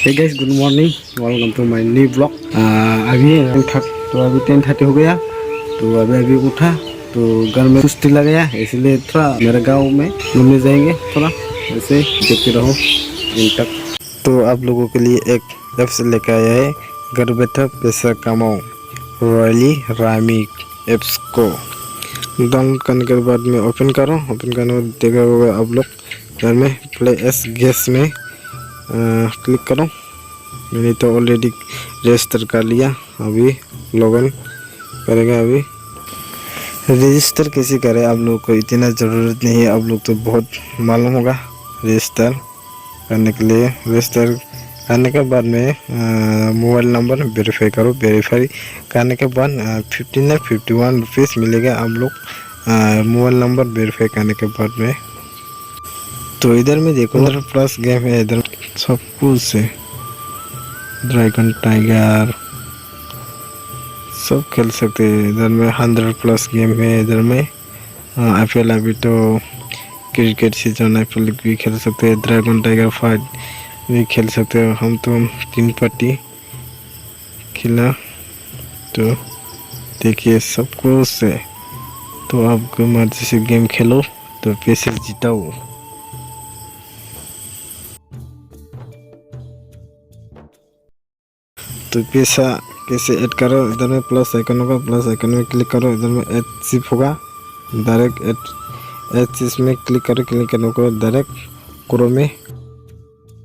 Hey guys, good morning. Welcome to my new vlog. अभी 10:30 हो गया, तो अभी उठा तो घर में सुस्ती लग गया, इसलिए थोड़ा मेरे गांव में घूमने जाएंगे। थोड़ा ऐसे देखते रहो इन तक। तो आप लोगों के लिए एक ऐप्स लेकर आया है, घर बैठा पैसा कमाओ, रॉयली रामी ऐप्स को डाउनलोड करने के बाद में ओपन करो। ओपन करने के बाद देखा होगा आप लोग घर में प्ले एस गेस में क्लिक करो। मैंने तो ऑलरेडी रजिस्टर कर लिया, अभी लॉगिन करेगा। अभी रजिस्टर कैसे करें आप लोग को इतना ज़रूरत नहीं है, आप लोग तो बहुत मालूम होगा रजिस्टर करने के लिए। रजिस्टर करने के बाद में मोबाइल नंबर वेरीफाई करो। वेरीफाई करने के बाद 51 रुपीज़ मिलेगा आप लोग मोबाइल नंबर वेरीफाई करने के बाद में। तो इधर में देखो, इधर प्लस गेम है, इधर सब कुछ है, ड्रैगन टाइगर सब खेल सकते हैं। इधर में 100+ गेम है। इधर में IPL अभी तो क्रिकेट सीजन IPL भी खेल सकते हैं, ड्रैगन टाइगर फाइट भी खेल सकते हो। हम तो 3 पार्टी खेला, तो देखिए सब कुछ है। तो आपको मर्जी से गेम खेलो तो पैसे जिताओ। तो पैसा कैसे ऐड करो, इधर में प्लस आइकन होगा, प्लस आइकन में क्लिक करो। इधर में ऐड सिप होगा, डायरेक्ट ऐड चिप में क्लिक करो। क्लिक करने को डायरेक्ट क्रोम में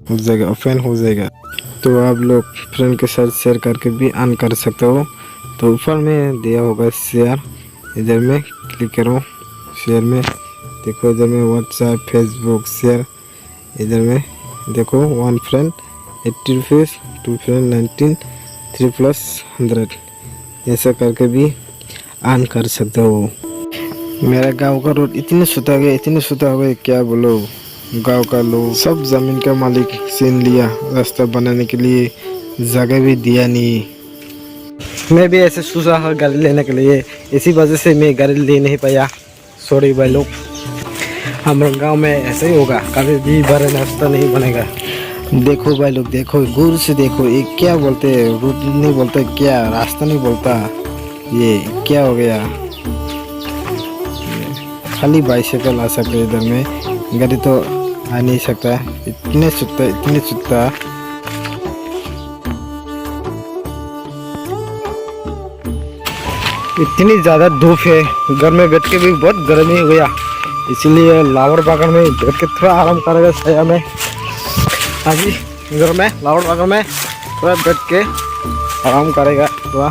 हो जाएगा, ओपन हो जाएगा। तो आप लोग फ्रेंड के साथ शेयर करके भी अर्न कर सकते हो। तो ऊपर में दिया होगा शेयर, इधर में क्लिक करो। शेयर में देखो, इधर में व्हाट्सएप फेसबुक शेयर, इधर में देखो 1 फ्रेंड 80 रुपीज़, 2 फ्रेंड 19, 3+100 ऐसा करके भी अर्न कर सकते हो। मेरा गांव का रोड इतने सुता गए क्या बोलो। गांव का लोग सब ज़मीन का मालिक छीन लिया, रास्ता बनाने के लिए जगह भी दिया नहीं। मैं भी ऐसे सोचा है गाड़ी लेने के लिए, इसी वजह से मैं गाड़ी ले नहीं पाया। सॉरी भाई लोग, हमारे गांव में ऐसे ही होगा, कभी भी बड़ा रास्ता नहीं बनेगा। देखो भाई लोग, देखो गुर से देखो, ये क्या बोलते हैं, रोड नहीं बोलते क्या, रास्ता नहीं बोलता, ये क्या हो गया। खाली बाइसाइकिल आ सकते हैं, इधर में गाड़ी तो आ नहीं सकता। इतने सुत्ता इतनी ज़्यादा धूप है, घर में बैठ के भी बहुत गर्मी हो गया, इसलिए लावर बागान में बैठ के थोड़ा आराम करेगा छाया में। अभी घर में लावर बागान में थोड़ा बैठ के आराम करेगा थोड़ा।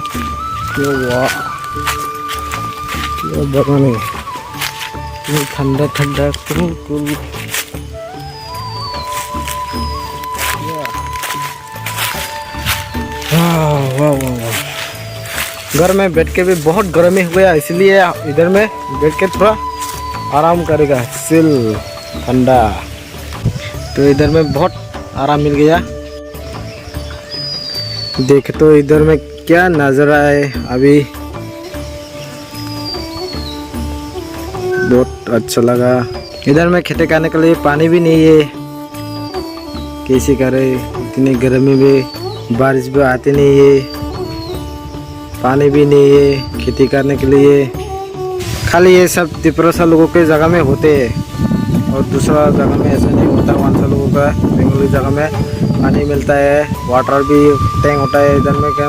बागान है ठंडा ठंडा कुल। वाह, घर में बैठ के भी बहुत गर्मी हो गया, इसलिए इधर में बैठ के थोड़ा आराम करेगा, चिल ठंडा। तो इधर में बहुत आराम मिल गया। देख तो इधर में क्या नज़ारा है, अभी बहुत अच्छा लगा। इधर में खेती करने के लिए पानी भी नहीं है, कैसे करे, इतनी गर्मी में बारिश भी आती नहीं है, पानी भी नहीं है खेती करने के लिए। खाली ये सब त्रिपुरा लोगों के जगह में होते हैं, और दूसरा जगह में ऐसा नहीं होता। वहाँ लोगों का बेंगलुरु जगह में पानी मिलता है, वाटर भी टैंक होता है। इधर में क्या,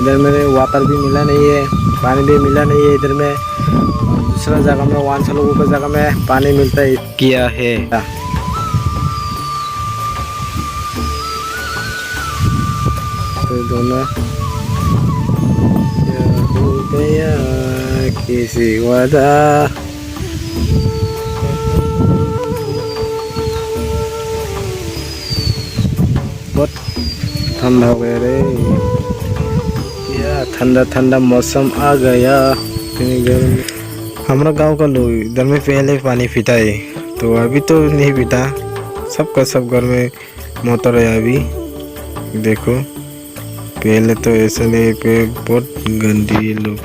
इधर में वाटर भी मिला नहीं है, पानी भी मिला नहीं है इधर में। दूसरा जगह में वहाँ लोगों का जगह में पानी मिलता है, किया है। तो दोनों हो गया किसी वादा, बहुत ठंडा हो गया रे, क्या ठंडा ठंडा मौसम आ गया। हमारा गांव का लोग इधर में पहले पानी पीता है, तो अभी तो नहीं पीता, सबका सब घर में मोटर है अभी। देखो पहले तो ऐसा नहीं, पे बहुत गंदी लोग।